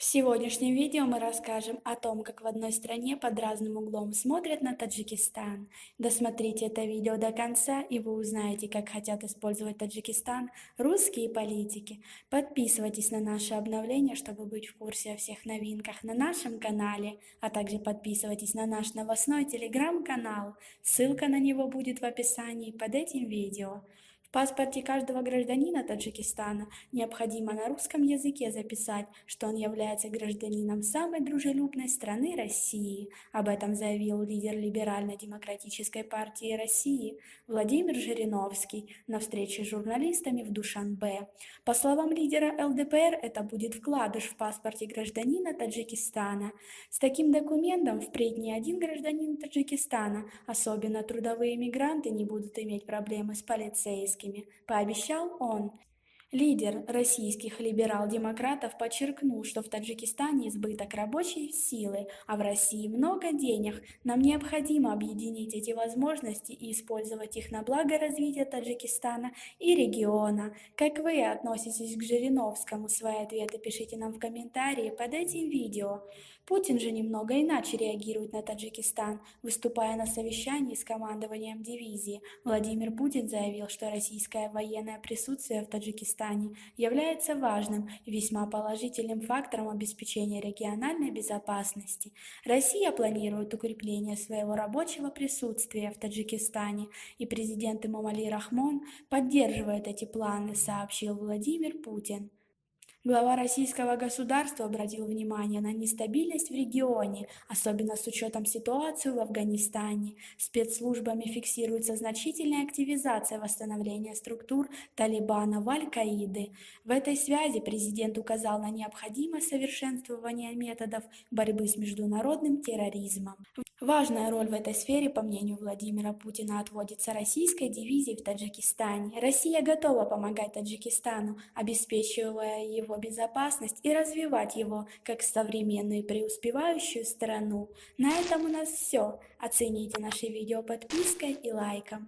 В сегодняшнем видео мы расскажем о том, как в одной стране под разным углом смотрят на Таджикистан. Досмотрите это видео до конца, и вы узнаете, как хотят использовать Таджикистан русские политики. Подписывайтесь на наши обновления, чтобы быть в курсе о всех новинках на нашем канале, а также подписывайтесь на наш новостной телеграм-канал. Ссылка на него будет в описании под этим видео. В паспорте каждого гражданина Таджикистана необходимо на русском языке записать, что он является гражданином самой дружелюбной страны России. Об этом заявил лидер Либерально-демократической партии России Владимир Жириновский на встрече с журналистами в Душанбе. По словам лидера ЛДПР, это будет вкладыш в паспорте гражданина Таджикистана. С таким документом впредь ни один гражданин Таджикистана, особенно трудовые мигранты, не будут иметь проблемы с полицейскими, пообещал он. Лидер российских либерал-демократов подчеркнул, что в Таджикистане избыток рабочей силы, а в России много денег. Нам необходимо объединить эти возможности и использовать их на благо развития Таджикистана и региона. Как вы относитесь к Жириновскому? Свои ответы пишите нам в комментарии под этим видео. Путин же немного иначе реагирует на Таджикистан. Выступая на совещании с командованием дивизии, Владимир Путин заявил, что российское военное присутствие в Таджикистане является важным и весьма положительным фактором обеспечения региональной безопасности. Россия планирует укрепление своего рабочего присутствия в Таджикистане, и президент Эмомали Рахмон поддерживает эти планы, сообщил Владимир Путин. Глава российского государства обратил внимание на нестабильность в регионе, особенно с учетом ситуации в Афганистане. Спецслужбами фиксируется значительная активизация восстановления структур Талибана в Аль-Каиды. В этой связи президент указал на необходимость совершенствования методов борьбы с международным терроризмом. Важная роль в этой сфере, по мнению Владимира Путина, отводится российской дивизии в Таджикистане. Россия готова помогать Таджикистану, обеспечивая его безопасность и развивать его как современную и преуспевающую страну. На этом у нас все. Оцените наше видео подпиской и лайком.